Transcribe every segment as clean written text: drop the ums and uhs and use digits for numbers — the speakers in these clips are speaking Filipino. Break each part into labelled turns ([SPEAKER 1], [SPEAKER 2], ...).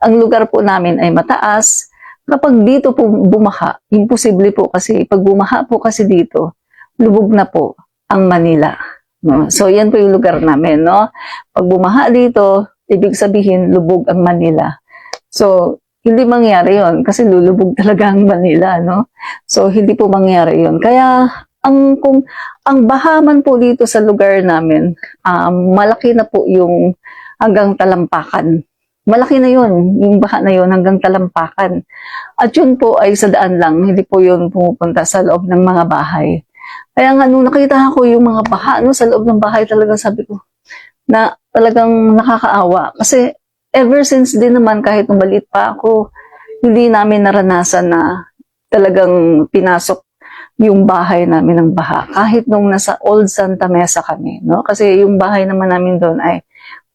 [SPEAKER 1] ang lugar po namin ay mataas. Kapag dito po bumaha, imposible po kasi pag bumaha po kasi dito, lubog na po ang Manila. No? So yan po yung lugar namin. No? Pag bumaha dito, ibig sabihin lubog ang Manila. So hindi mangyari yon kasi lulubog talaga ang Manila. No? So hindi po mangyari yon. Kaya kung ang bahaman po dito sa lugar namin, malaki na po yung hanggang talampakan. Malaki na yon, yung baha na yon hanggang talampakan. At yun po ay sa daan lang, hindi po yun pumupunta sa loob ng mga bahay. Kaya nga nung nakita ko yung mga baha sa loob ng bahay, talagang sabi ko na talagang nakakaawa. Kasi ever since din naman, kahit nung maliit pa ako, hindi namin naranasan na talagang pinasok yung bahay namin ng baha. Kahit nung nasa Old Santa Mesa kami, no? Kasi yung bahay naman namin doon ay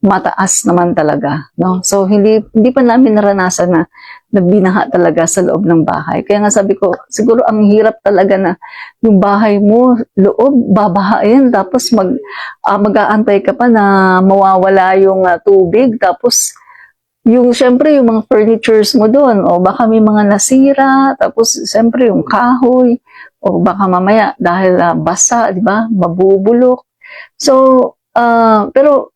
[SPEAKER 1] mataas naman talaga, no? So hindi pa namin naranasan na binaha talaga sa loob ng bahay. Kaya nga sabi ko, siguro ang hirap talaga na yung bahay mo, loob, babahain, tapos mag-aantay ka pa na mawawala yung tubig, tapos yung syempre yung mga furnitures mo doon, o baka may mga nasira, tapos syempre yung kahoy, o baka mamaya dahil basa, di ba, mabubulok. So, pero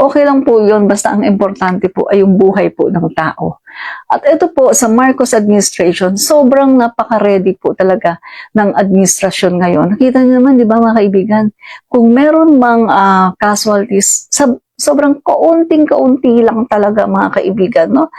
[SPEAKER 1] okay lang po yun, basta ang importante po ay yung buhay po ng tao. At ito po, sa Marcos administration, sobrang napaka-ready po talaga ng administrasyon ngayon. Nakita niyo naman, di ba mga kaibigan, kung meron mang casualties, sobrang kaunting-kaunti lang talaga mga kaibigan. No?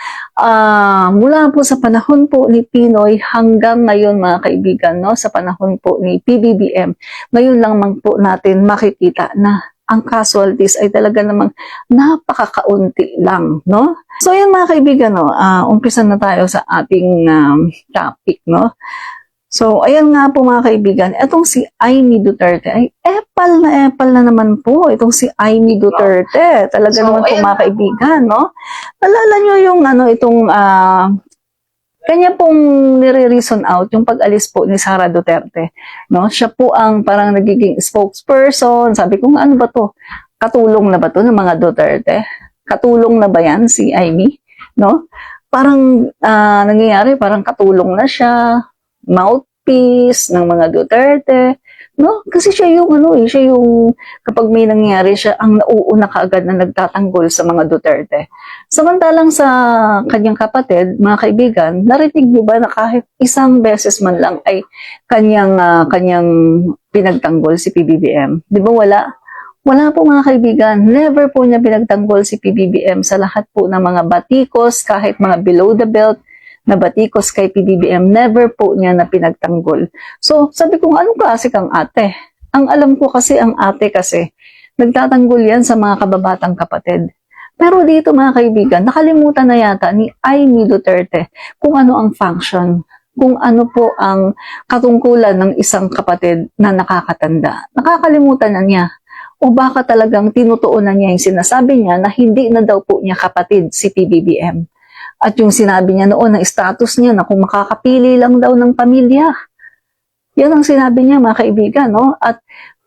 [SPEAKER 1] Mula po sa panahon po ni Pinoy hanggang ngayon mga kaibigan, no? Sa panahon po ni PBBM, ngayon lang man po natin makikita na ang casualties ay talaga namang napakakaunti lang, no? So yan mga kaibigan, no, umpisa na tayo sa ating topic, no? So ayan nga po mga kaibigan, itong si Amy Duterte ay epal na naman po itong si Amy Duterte. Talaga so, naman po mga kaibigan, no? Alala nyo yung itong kanya pong nire-reason out yung pag-alis po ni Sara Duterte, no? Siya po ang parang nagiging spokesperson. Sabi ko, ano ba to? Katulong na ba to ng mga Duterte? Katulong na ba yan si Amy, no? Parang nangyayari, parang katulong na siya, mouthpiece ng mga Duterte, no? Kasi siya yung siya yung kapag may nangyayari siya ang nauuna kaagad na nagtatanggol sa mga Duterte. Samantalang sa kanyang kapatid, mga kaibigan, narinig niyo ba na kahit isang beses man lang ay kanyang pinagtanggol si PBBM? Di ba wala? Wala po mga kaibigan, never po niya pinagtanggol si PBBM sa lahat po ng mga batikos, kahit mga below the belt na batikos kay PBBM, never po niya na pinagtanggol. So, sabi ko, anong klase kang ate? Ang alam ko kasi, ang ate kasi, nagtatanggol yan sa mga kababatang kapatid. Pero dito mga kaibigan, nakalimutan na yata ni Amy Duterte kung ano ang function, kung ano po ang katungkulan ng isang kapatid na nakakatanda. Nakakalimutan na niya. O baka talagang tinutuunan niya yung sinasabi niya na hindi na daw po niya kapatid si PBBM. At yung sinabi niya noon ng status niya na kung makakapili lang daw ng pamilya. Yan ang sinabi niya mga kaibigan, no? At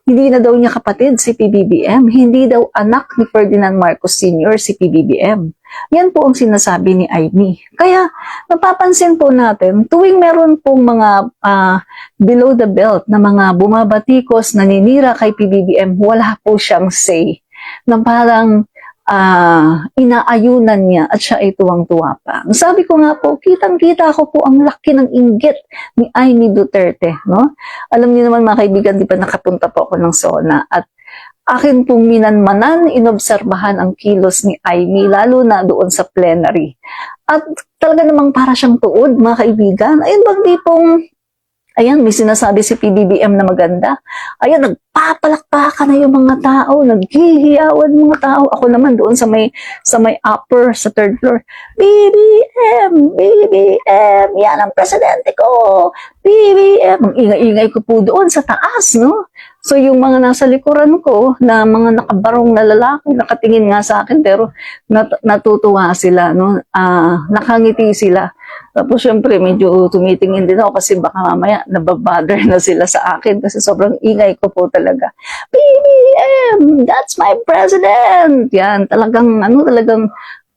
[SPEAKER 1] hindi na daw niya kapatid si PBBM, hindi daw anak ni Ferdinand Marcos Sr. si PBBM. Yan po ang sinasabi ni Amy. Kaya napapansin po natin, tuwing meron pong mga below the belt na mga bumabatikos, naninira kay PBBM, wala po siyang say. Na parang inaayunan niya at siya ay tuwang-tuwa pa. Sabi ko nga po, kitang-kita ko po ang laki ng inggit ni Amy Duterte, no? Alam niyo naman mga kaibigan, di ba nakapunta po ako ng SONA at akin pong minanmanan, inobserbahan ang kilos ni Amy, lalo na doon sa plenary. At talaga namang para siyang tuod, mga kaibigan. Ayun bang di pong ayan, may sinasabi si PBBM na maganda. Ayan, nagpapalakpakan na yung mga tao, naghihiyawan mga tao. Ako naman doon sa may upper, sa third floor. BBM, BBM, yan ang presidente ko. BBM, ang ingay-ingay ko po doon sa taas, no? So yung mga nasa likuran ko, na mga nakabarong na lalaki, nakatingin nga sa akin, pero natutuwa sila, no? Nakangiti sila. Tapos syempre medyo tumitingin din ako kasi baka mamaya nababother na sila sa akin kasi sobrang ingay ko po talaga. BBM, that's my president! Yan, talagang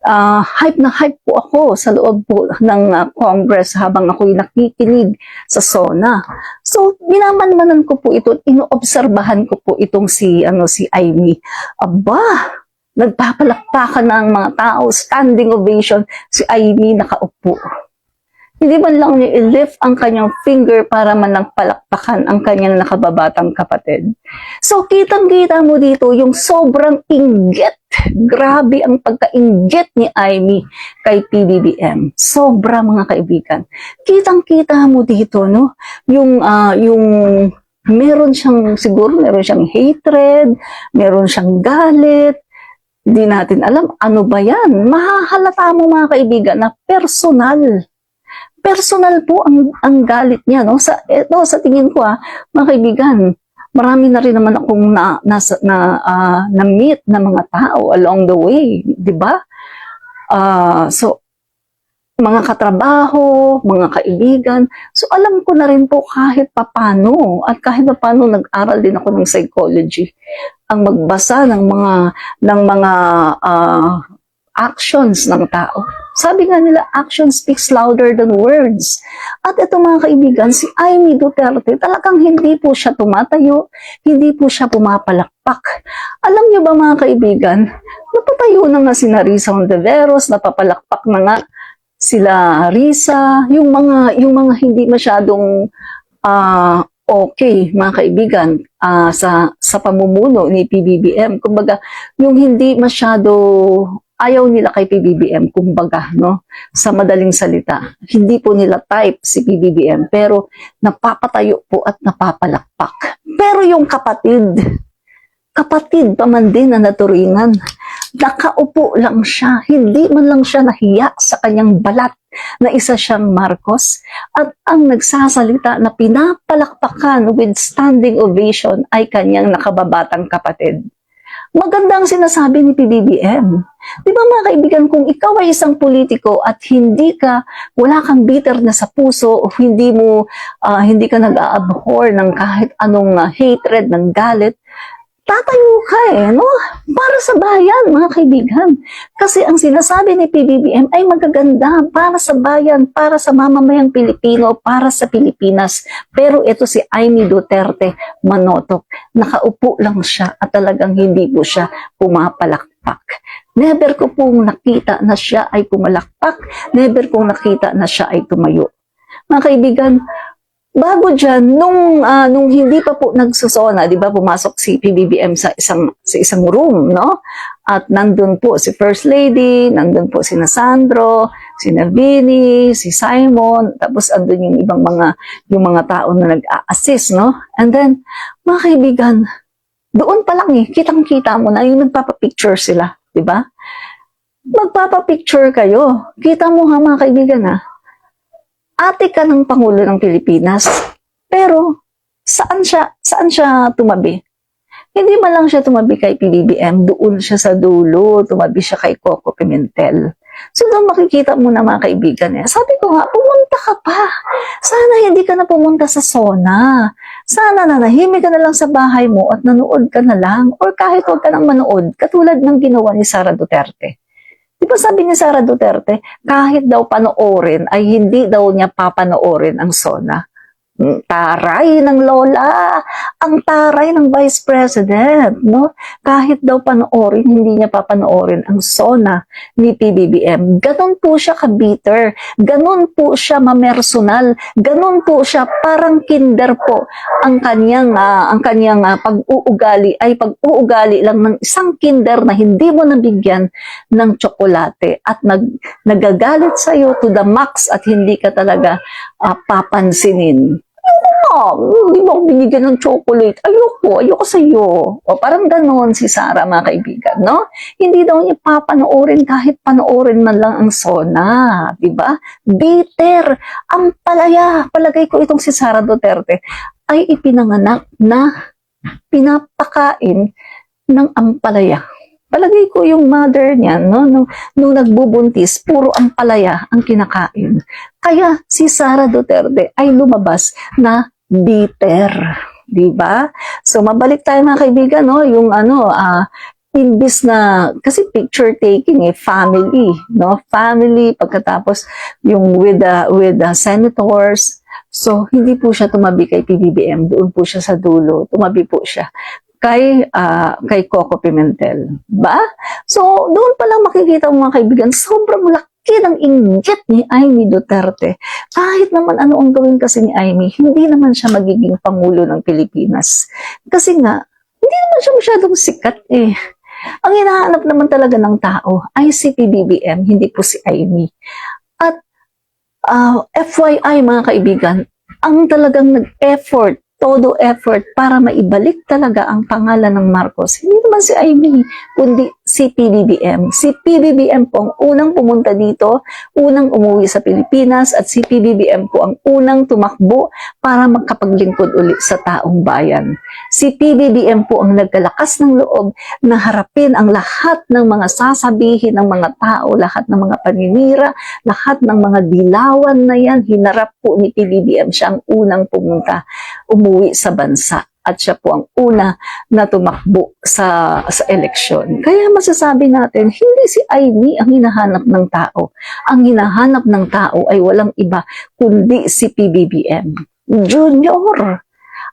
[SPEAKER 1] hype na hype po ako sa loob po ng Congress habang ako'y nakikinig sa SONA. So, minamanmanan ko po ito, inoobserbahan ko po itong si Amy. Aba, nagpapalakpakan ng mga tao, standing ovation, si Amy nakaupo. Hindi man lang niya i-lift ang kanyang finger para man lang palakpakan ang kanyang nakababatang kapatid. So, kitang-kita mo dito yung sobrang inggit. Grabe ang pagka-inggit ni Amy kay PBBM. Sobra, mga kaibigan. Kitang-kita mo dito, no? Yung meron siyang, siguro meron siyang hatred, meron siyang galit. Hindi natin alam, ano ba yan? Mahahalata mo, mga kaibigan, na personal. Personal po ang galit niya, no? Sa tingin ko, mga kaibigan, marami na rin naman akong na-meet na mga tao along the way, di ba? So, mga katrabaho, mga kaibigan. So, alam ko na rin po kahit papano, at kahit papano nag-aral din ako ng psychology, ang magbasa ng mga actions ng tao. Sabi nga nila, action speaks louder than words. At ito, mga kaibigan, si Amy Duterte, talagang hindi po siya tumatayo, hindi po siya pumapalakpak. Alam niyo ba, mga kaibigan, napatayo na nga si Risa Hontiveros, napapalakpak na nga sila Risa, yung mga hindi masyadong okay, mga kaibigan, sa pamumuno ni PBBM. Kumbaga, yung hindi masyado ayaw nila kay PBBM, kumbaga, no? Sa madaling salita. Hindi po nila type si PBBM, pero napapatayo po at napapalakpak. Pero yung kapatid pa man din na naturingan, nakaupo lang siya, hindi man lang siya nahiya sa kanyang balat na isa siyang Marcos, at ang nagsasalita na pinapalakpakan with standing ovation ay kanyang nakababatang kapatid. Magandang sinasabi ni PBBM. Di ba, mga kaibigan, kung ikaw ay isang politiko at wala kang bitter na sa puso, o hindi ka nag-a-abhor ng kahit anong hatred, ng galit, tatayo ka no? Para sa bayan, mga kaibigan. Kasi ang sinasabi ni PBBM ay magaganda para sa bayan, para sa mamamayang Pilipino, para sa Pilipinas. Pero ito si Amy Duterte, manotok. Nakaupo lang siya at talagang hindi po siya pumapalakpak. Never ko pong nakita na siya ay pumalakpak. Never kong nakita na siya ay tumayo. Mga kaibigan, bago dyan, nung hindi pa po nagsusona, di ba, pumasok si PBBM sa isang room, no? At nandun po si First Lady, nandun po si Sandro, si Nervini, si Simon, tapos andun yung mga tao na nag-a-assist, no? And then, mga kaibigan, doon pa lang kitang-kita mo na yung nagpapapicture sila, di ba? Magpapapicture kayo. Kita mo mga kaibigan, ate ka ng Pangulo ng Pilipinas. Pero, saan siya tumabi? Hindi man lang siya tumabi kay PBBM, doon siya sa dulo, tumabi siya kay Coco Pimentel. So, doon makikita mo na, mga kaibigan. Sabi ko nga, pumunta ka pa. Sana hindi ka na pumunta sa SONA. Sana nanahimik ka na lang sa bahay mo at nanood ka na lang. Or kahit huwag ka nang manood, katulad ng ginawa ni Sara Duterte. Di ba sabi ni Sara Duterte, kahit daw panoorin, ay hindi daw niya papanoorin ang SONA. Taray ng lola, ang taray ng Vice President, no? Kahit daw panoorin, hindi niya papanoorin ang SONA ni PBBM. Ganon po siya ka-bitter, ganon po siya mamersonal, ganon po siya parang kinder po ang kanyang pag-uugali ay pag-uugali lang ng isang kinder na hindi mo nabigyan ng tsokolate at nagagalit sa iyo to the max at hindi ka talaga papansinin. Hindi mo ako binigyan ng chocolate. Ayoko sa iyo. O parang ganoon si Sara, mga kaibigan, no? Hindi daw niya papanoorin kahit panoorin man lang ang SONA, di ba? Bitter, ang palagay ko itong si Sara Duterte ay ipinanganak na pinapakain ng ampalaya. Palagay ko yung mother niya, no, nung nagbubuntis, puro ampalaya ang kinakain. Kaya si Sara Duterte ay lumabas na bitter, di ba? So mabalik tayo, mga kaibigan, no, yung imbis na, kasi picture taking family, no? Family, pagkatapos yung with the senators. So, hindi po siya tumabi kay PBBM, doon po siya sa dulo, tumabi po siya kay Coco Pimentel. Ba? So, doon pa lang makikita mo mga kaibigan, sobrang laki ng inggit ni Amy Duterte. Kahit naman ano ang gawin kasi ni Amy, hindi naman siya magiging Pangulo ng Pilipinas. Kasi nga, hindi naman siya masyadong sikat eh. Ang hinahanap naman talaga ng tao ay si PBBM, hindi po si Amy. At FYI mga kaibigan, ang talagang nag-effort, todo effort para maibalik talaga ang pangalan ng Marcos. Hindi naman si Amy, kundi si PBBM. Si PBBM po ang unang pumunta dito, unang umuwi sa Pilipinas, at si PBBM po ang unang tumakbo para magkapaglingkod uli sa taong bayan. Si PBBM po ang nagkalakas ng loob na harapin ang lahat ng mga sasabihin ng mga tao, lahat ng mga paninira, lahat ng mga dilawan na yan, hinarap po ni PBBM. Siya ang unang pumunta, umuwi sa bansa. At siya po ang una na tumakbo sa eleksyon. Kaya masasabi natin, hindi si Amy ang hinahanap ng tao. Ang hinahanap ng tao ay walang iba, kundi si PBBM. Junior.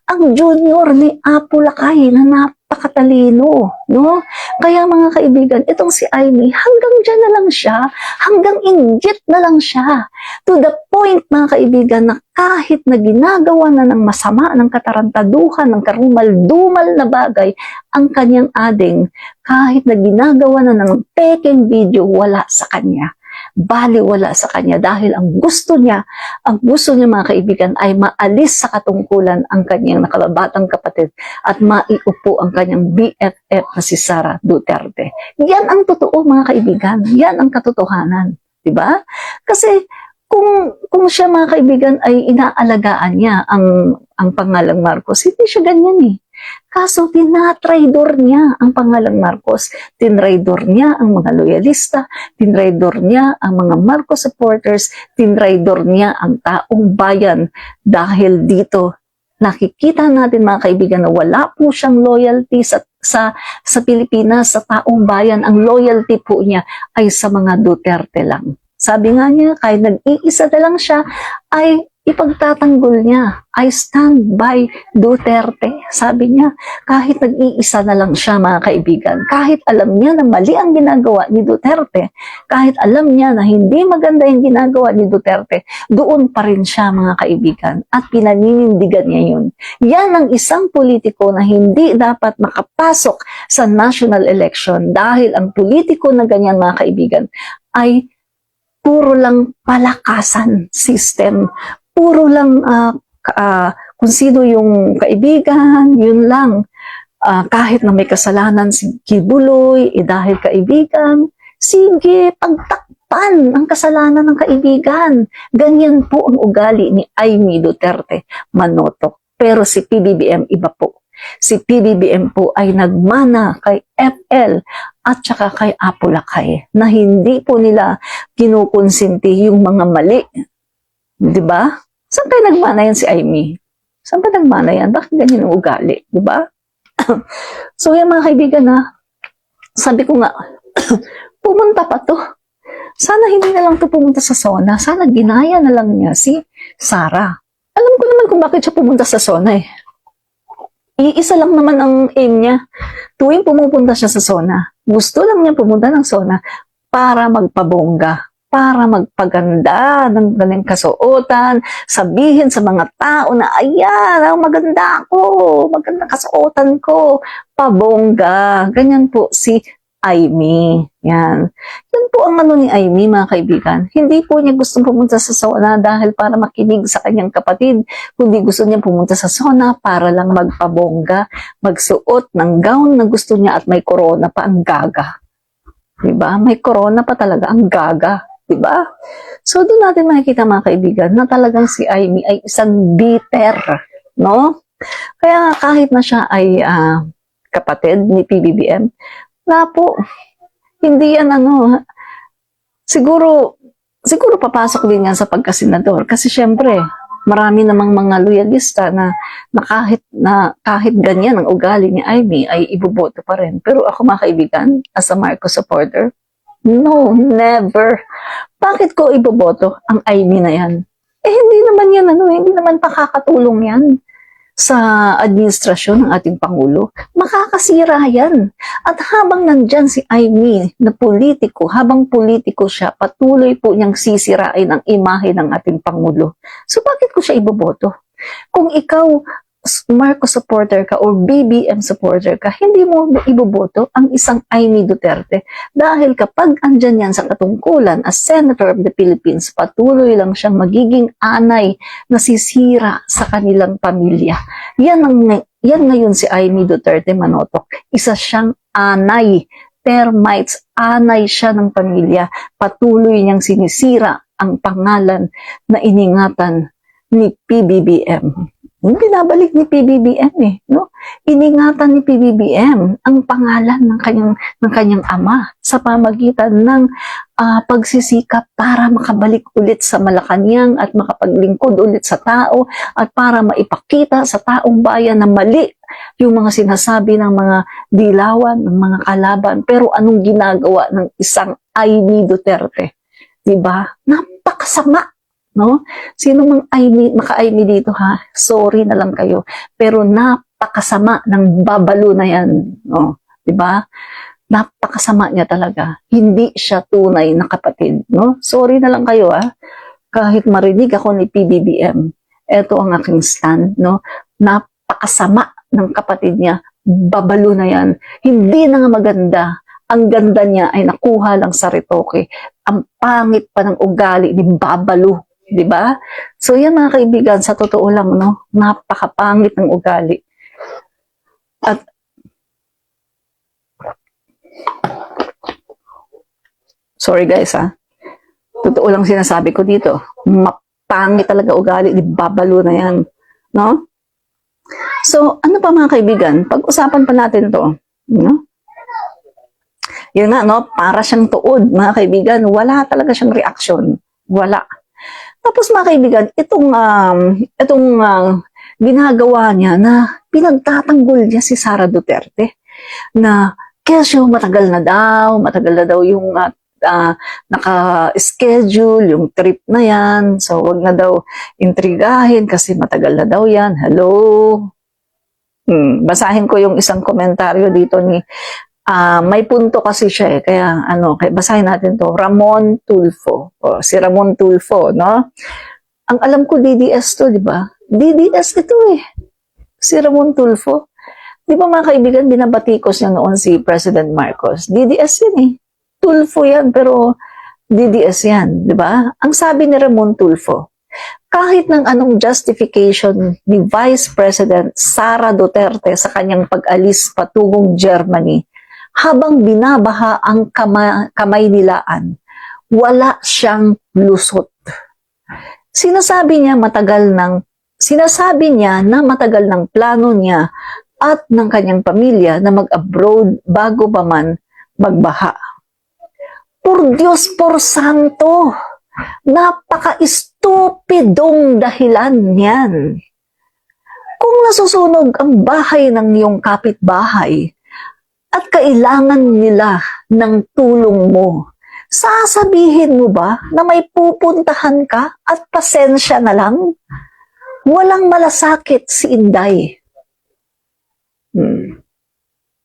[SPEAKER 1] Ang junior ni Apo Lakay na napakatalino, no? Kaya mga kaibigan, itong si Amy, hanggang dyan na lang siya, hanggang inggit na lang siya. To the point, mga kaibigan, na kahit na ginagawa na ng masama, ng katarantaduhan, ng karumal-dumal na bagay, ang kanyang ading, kahit na ginagawa na ng peking video, wala sa kanya. Baliwala sa kanya dahil ang gusto niya mga kaibigan ay maalis sa katungkulan ang kanyang nakababatang kapatid at maiupo ang kanyang BFF na si Sara Duterte. Yan ang totoo mga kaibigan, yan ang katotohanan, di ba? Kasi kung siya mga kaibigan ay inaalagaan niya ang pangalang Marcos, hindi siya ganyan eh. Kaso tinatraidor niya ang pangalang Marcos, tinraidor niya ang mga loyalista, tinraidor niya ang mga Marcos supporters, tinraidor niya ang taong bayan dahil dito nakikita natin mga kaibigan na wala po siyang loyalty sa Pilipinas, sa taong bayan. Ang loyalty po niya ay sa mga Duterte lang. Sabi nga niya, kahit nag-iisa na lang siya, ay ipagtatanggol niya. I stand by Duterte. Sabi niya, kahit nag-iisa na lang siya mga kaibigan, kahit alam niya na mali ang ginagawa ni Duterte, kahit alam niya na hindi maganda yung ginagawa ni Duterte, doon pa rin siya mga kaibigan at pinaninindigan niya yun. Yan ang isang politiko na hindi dapat makapasok sa national election dahil ang politiko na ganyan mga kaibigan ay puro lang palakasan system, puro lang kung sino yung kaibigan, yun lang. Kahit na may kasalanan si Kibuloy, dahil kaibigan, sige, pagtakpan ang kasalanan ng kaibigan. Ganyan po ang ugali ni Amy Duterte Manotok. Pero si PBBM iba po. Si PBBM po ay nagmana kay FL at saka kay Apo Lakay na hindi po nila kinukonsinti yung mga mali. Diba? Saan kayo nagmana yan si Amy? Saan ba nagmana yan? Bakit ganyan ang ugali? Diba? So yan mga kaibigan na, sabi ko nga, pumunta pa to. Sana hindi na lang to pumunta sa SONA. Sana ginaya na lang niya si Sara. Alam ko naman kung bakit siya pumunta sa SONA eh. Iisa lang naman ang aim niya. Tuwing pumupunta siya sa SONA, gusto lang niya pumunta ng SONA para magpabongga, para magpaganda ng kanyang kasuotan, sabihin sa mga tao na, ayan, maganda ako, maganda kasuotan ko, pabongga. Ganyan po si Amy. Yan. Yan po ang ano ni Amy, mga kaibigan. Hindi po niya gustong pumunta sa SONA dahil para makinig sa kanyang kapatid, kundi gusto niya pumunta sa SONA para lang magpabongga, magsuot ng gown na gusto niya at may corona pa ang gaga. Diba? May corona pa talaga ang gaga. Diba? So doon natin makikita mga kaibigan na talagang si Amy ay isang bitter. No? Kaya kahit na siya ay kapatid ni PBBM, na po, hindi yan siguro papasok din yan sa pagkasenador. Kasi syempre, Marami namang mga loyalista na kahit ganyan ang ugali ni Amy ay iboboto pa rin. Pero ako mga kaibigan, as a Marcos supporter, no, never. Bakit ko iboboto ang Amy na yan? Hindi naman yan, hindi naman pakakatulong yan sa administrasyon ng ating Pangulo. Makakasira yan. At habang nandyan si Amy na politiko, habang politiko siya, patuloy po niyang sisirain ang imahe ng ating Pangulo. So bakit ko siya iboboto? Kung ikaw Marcos supporter ka or BBM supporter ka, hindi mo iboboto ang isang Amy Duterte. Dahil kapag andyan yan sa katungkulan as Senator of the Philippines, patuloy lang siyang magiging anay na sisira sa kanilang pamilya. Yan ngayon si Amy Duterte Manotok. Isa siyang anay, termites, anay siya ng pamilya. Patuloy niyang sinisira ang pangalan na iningatan ni PBBM. Binabalik ni PBBM no? Iningatan ni PBBM ang pangalan ng kanyang ama sa pamagitan ng pagsisikap para makabalik ulit sa Malacanang at makapaglingkod ulit sa tao at para maipakita sa taong bayan na mali yung mga sinasabi ng mga dilawan, ng mga kalaban. Pero anong ginagawa ng isang Amy Duterte? Diba? Napakasama. No? Sino mang maka-Amy dito ha? Sorry na lang kayo. Pero napakasama ng babalo na yan. No? Diba? Napakasama niya talaga. Hindi siya tunay na kapatid. No? Sorry na lang kayo ha. Kahit marinig ako ni PBBM, eto ang aking stand. No? Napakasama ng kapatid niya. Babalo na yan. Hindi na nga maganda. Ang ganda niya ay nakuha lang sa retoke. Ang pangit pa ng ugali ni babalo. Diba? So yan mga kaibigan, sa totoo lang, no? Napakapangit ng ugali. At sorry guys ha. Totoo lang sinasabi ko dito. Mapangit talaga ugali, di babalo na yan. No? So, ano pa mga kaibigan? Pag-usapan pa natin to. No? Yun nga, no? Para siyang tuod, mga kaibigan. Wala talaga siyang reaksyon. Wala. Tapos mga kaibigan, itong ginagawa niya na pinagtatanggol niya si Sara Duterte na kesyo matagal na daw yung naka-schedule yung trip na yan. So wag na daw intrigahin kasi matagal na daw yan. Hello? Basahin ko yung isang komentaryo dito ni may punto kasi siya kaya kaya basahin natin to. Ramon Tulfo. Si Ramon Tulfo, no? Ang alam ko DDS to, di ba? DDS ito Si Ramon Tulfo. Di ba mga kaibigan, binabatikos niya noon si President Marcos. DDS yan Tulfo yan, pero DDS yan, di ba? Ang sabi ni Ramon Tulfo, kahit ng anong justification ni Vice President Sara Duterte sa kanyang pag-alis patungong Germany, habang binabaha ang kamay nilaan, wala siyang lusot. Sinasabi niya na matagal ng plano niya at ng kanyang pamilya na mag-abroad bago pa man magbaha. Por Diyos, por Santo, napaka-estupidong dahilan yan. Kung nasusunog ang bahay ng iyong kapitbahay, at kailangan nila ng tulong mo, sasabihin mo ba na may pupuntahan ka at pasensya na lang? Walang malasakit si Inday.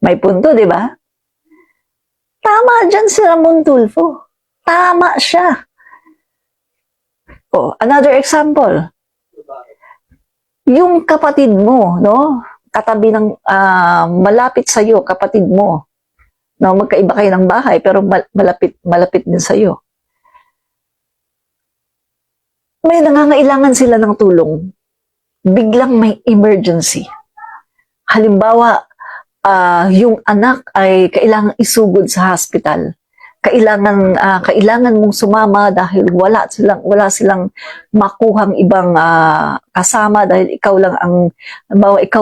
[SPEAKER 1] May punto, di ba? Tama dyan si Ramon Tulfo. Tama siya. Another example. Yung kapatid mo, no? Katabi ng malapit sa iyo, kapatid mo. No, magkaiba kayo ng bahay pero malapit din sa iyo. May nangangailangan sila ng tulong. Biglang may emergency. Halimbawa, yung anak ay kailangang isugod sa hospital. Kailangan mong sumama dahil wala silang makuhang ibang kasama dahil ikaw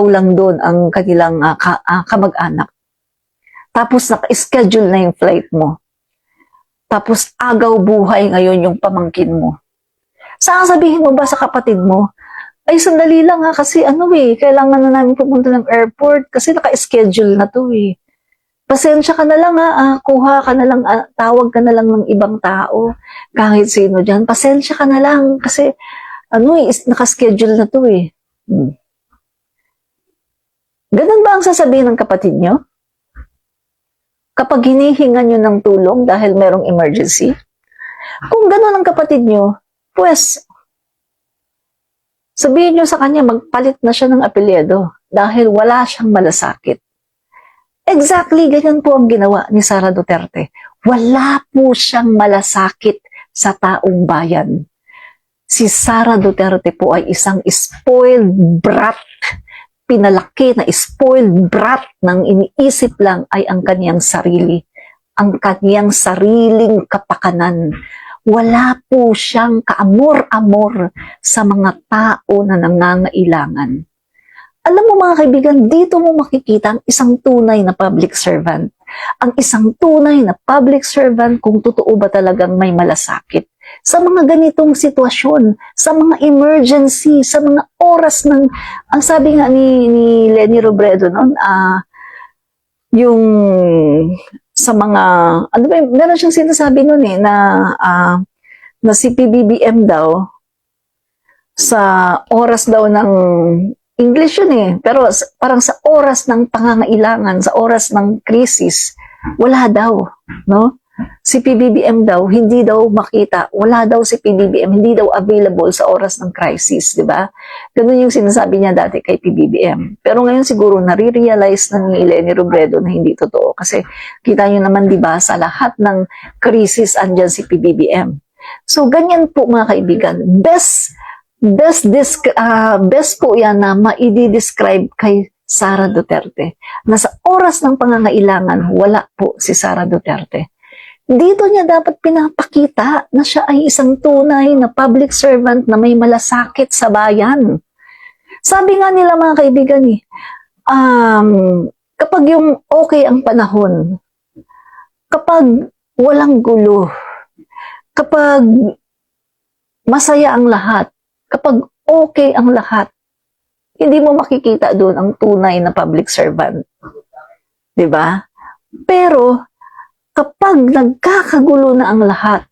[SPEAKER 1] lang doon ang kanilang kamag-anak. Tapos naka-schedule na yung flight mo. Tapos agaw buhay ngayon yung pamangkin mo. Sasabihin mo ba sa kapatid mo Ay, sandali lang ha, kasi kailangan na namin pumunta ng airport kasi naka-schedule na to eh. Pasensya ka na lang ha, kuha ka na lang, tawag ka na lang ng ibang tao, kahit sino dyan. Pasensya ka na lang kasi naka-schedule na to eh. Ganun ba ang sasabihin ng kapatid nyo? Kapag hinihingan nyo ng tulong dahil merong emergency? Kung ganun ang kapatid nyo, pues, sabihin nyo sa kanya, magpalit na siya ng apelyido dahil wala siyang malasakit. Exactly, ganyan po ang ginawa ni Sara Duterte. Wala po siyang malasakit sa taong bayan. Si Sara Duterte po ay isang spoiled brat. Pinalaki na spoiled brat nang iniisip lang ay ang kaniyang sarili. Ang kaniyang sariling kapakanan. Wala po siyang kaamor-amor sa mga tao na nangangailangan. Alam mo mga kaibigan, dito mo makikita ang isang tunay na public servant. Ang isang tunay na public servant kung totoo ba talagang may malasakit. Sa mga ganitong sitwasyon, sa mga emergency, sa mga oras ng, ang sabi nga ni Leni Robredo noon, yung sa mga, meron siyang sinasabi noon na si PBBM daw, sa oras daw ng English yun eh, pero parang sa oras ng pangangailangan, sa oras ng krisis, wala daw, no? Si PBBM daw, hindi daw makita, wala daw si PBBM, hindi daw available sa oras ng crisis, di ba? Ganun yung sinasabi niya dati kay PBBM. Pero ngayon siguro nare-realize na ni Leni Robredo na hindi totoo. Kasi kita nyo naman, di ba, sa lahat ng crisis, andyan si PBBM. So, ganyan po mga kaibigan. Best po yan na maidi-describe kay Sara Duterte. Na sa oras ng pangangailangan, wala po si Sara Duterte. Dito niya dapat pinapakita na siya ay isang tunay na public servant na may malasakit sa bayan. Sabi nga nila mga kaibigan kapag yung okay ang panahon, kapag walang gulo, kapag masaya ang lahat, kapag okay ang lahat, hindi mo makikita doon ang tunay na public servant. Diba? Pero, kapag nagkakagulo na ang lahat,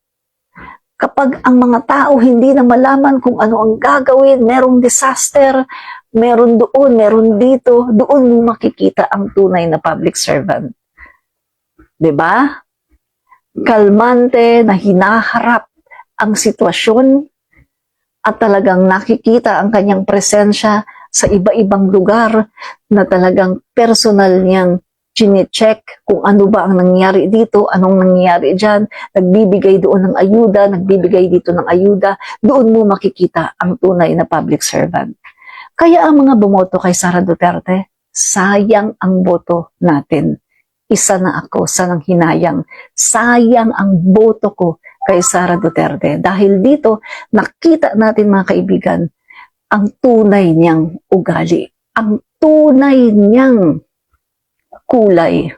[SPEAKER 1] kapag ang mga tao hindi na malaman kung ano ang gagawin, merong disaster, meron doon, meron dito, doon mo makikita ang tunay na public servant. Diba? Kalmante na hinaharap ang sitwasyon at talagang nakikita ang kanyang presensya sa iba-ibang lugar na talagang personal niyang chine-check kung ano ba ang nangyayari dito, anong nangyayari dyan, nagbibigay doon ng ayuda, nagbibigay dito ng ayuda, doon mo makikita ang tunay na public servant. Kaya ang mga bumoto kay Sara Duterte, sayang ang boto natin. Isa na ako sa nang hinayang. Sayang ang boto ko kay Sara Duterte. Dahil dito, nakita natin mga kaibigan, ang tunay niyang ugali. Ang tunay niyang kulay.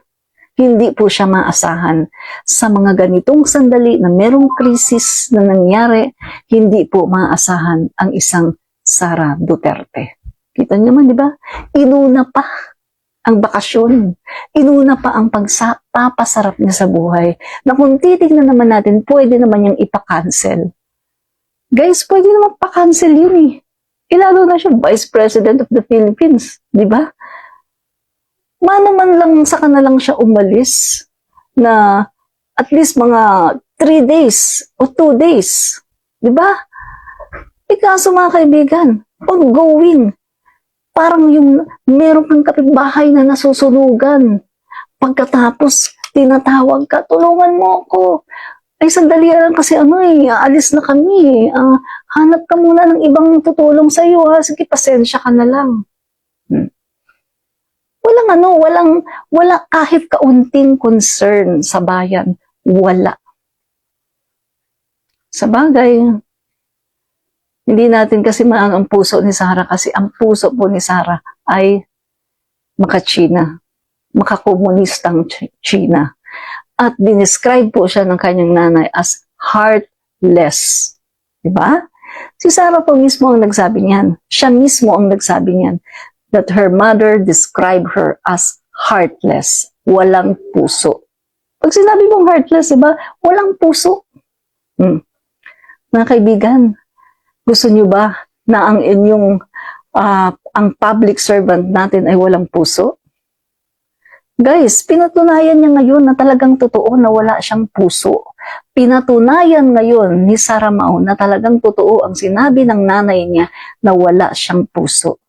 [SPEAKER 1] Hindi po siya maasahan. Sa mga ganitong sandali na merong krisis na nangyari, hindi po maasahan ang isang Sara Duterte. Kita niyo naman, di ba? Inuna pa ang bakasyon. Inuna pa ang pagpapasarap niya sa buhay. Na kung titignan naman natin, pwede naman niyang ipa-cancel. Guys, pwede naman pa-cancel yun eh. Ilalo na siya, Vice President of the Philippines. Di ba? Manaman lang sa kanalang siya umalis na at least mga 3 days o 2 days. Di ba? Ikaso mga kaibigan, ongoing. Parang yung meron kang kapitbahay na nasusunugan. Pagkatapos, tinatawag ka, tulungan mo ako. Ay, sandali lang kasi aalis na kami. Hanap ka muna ng ibang tutulong sa'yo. Sige, pasensya ka na lang. Wala kahit kaunting concern sa bayan. Wala. Sa bagay, hindi natin kasi maang ang puso ni Sara kasi ang puso po ni Sara ay maka-China, makakomunistang China. At dinescribe po siya ng kanyang nanay as heartless. Diba? Si Sarah po mismo ang nagsabi niyan. Siya mismo ang nagsabi niyan that her mother described her as heartless, walang puso. Pag sinabi mong heartless, diba? Walang puso. Mga kaibigan, gusto niyo ba na ang inyong ang public servant natin ay walang puso? Guys, pinatunayan niya ngayon na talagang totoo na wala siyang puso. Pinatunayan ngayon ni Sarah Mao na talagang totoo ang sinabi ng nanay niya na wala siyang puso.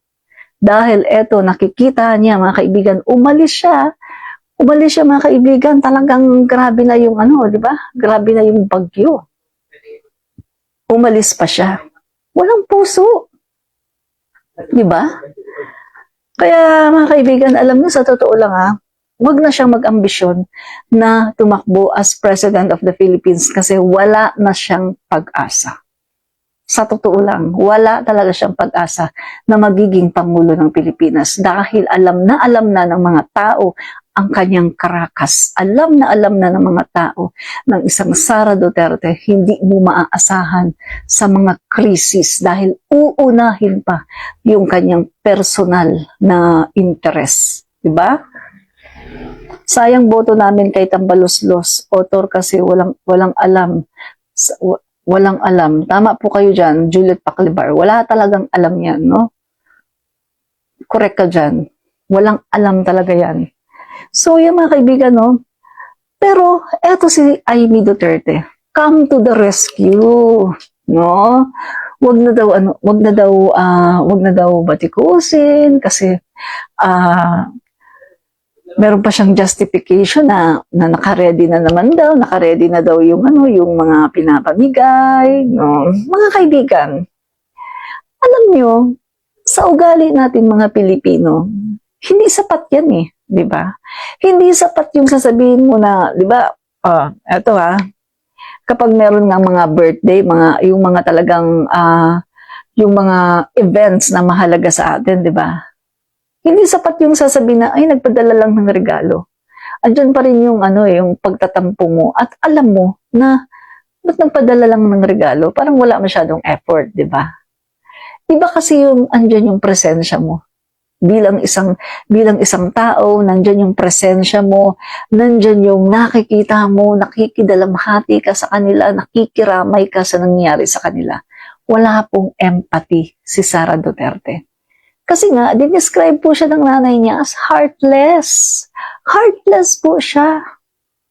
[SPEAKER 1] Dahil eto, nakikita niya mga kaibigan, umalis siya mga kaibigan, talagang grabe na yung di ba? Grabe na yung bagyo. Umalis pa siya. Walang puso. Di ba? Kaya mga kaibigan, alam niyo sa totoo lang wag na siyang mag-ambisyon na tumakbo as President of the Philippines kasi wala na siyang pag-asa. Sa totoo lang, wala talaga siyang pag-asa na magiging Pangulo ng Pilipinas dahil alam na ng mga tao ang kanyang karakas. Alam na ng mga tao ng isang Sara Duterte, hindi mo maaasahan sa mga krisis dahil uunahin pa yung kanyang personal na interest. Diba? Sayang boto namin kay Tambaloslos. Author kasi walang alam. Walang alam. Tama po kayo dyan, Juliet Paclibar. Wala talagang alam yan, no? Correct ka dyan. Walang alam talaga yan. So, yan mga kaibigan, no? Pero, eto si Amy Duterte. Come to the rescue, no? Wag na daw batikusin kasi meron pa siyang justification na naka-ready na naman daw, naka-ready na daw yung yung mga pinapamigay, no? Mga kaibigan, alam nyo, sa ugali natin mga Pilipino, hindi sapat yan di ba? Hindi sapat yung sasabihin mo na, di ba, eto kapag meron nga mga birthday, yung mga talagang, yung mga events na mahalaga sa atin, di ba? Hindi sapat yung sasabihin na, ay, nagpadala lang ng regalo. Andyan pa rin yung, yung pagtatampo mo. At alam mo na, ba't nagpadala lang ng regalo? Parang wala masyadong effort, di ba? Iba kasi yung, andyan yung presensya mo. Bilang isang tao, nandyan yung presensya mo, nandyan yung nakikita mo, nakikidalamhati ka sa kanila, nakikiramay ka sa nangyayari sa kanila. Wala pong empathy si Sara Duterte. Kasi nga, describe po siya ng nanay niya as heartless. Heartless po siya.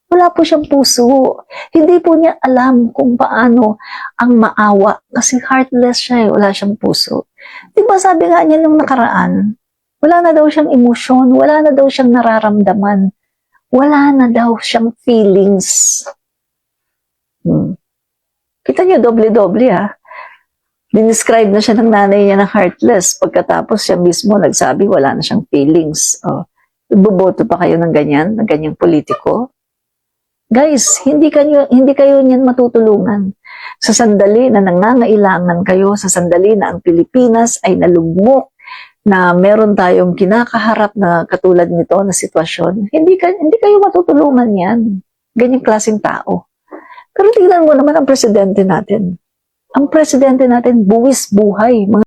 [SPEAKER 1] Wala po siyang puso. Hindi po niya alam kung paano ang maawa. Kasi heartless siya wala siyang puso. Diba sabi nga niya nung nakaraan, wala na daw siyang emosyon, wala na daw siyang nararamdaman, wala na daw siyang feelings. Kita niyo, doble-doble Dinescribe na siya ng nanay niya na heartless. Pagkatapos siya mismo nagsabi wala na siyang feelings. Boboto pa kayo ng ganyang politiko? Guys, hindi kayo niyan matutulungan. Sa sandali na nangangailangan kayo, sa sandali na ang Pilipinas ay nalugmok, na meron tayong kinakaharap na katulad nito na sitwasyon, hindi kayo matutulungan yan. Ganyang klaseng tao. Pero tingnan mo naman ang presidente natin. Ang presidente natin, buwis buhay.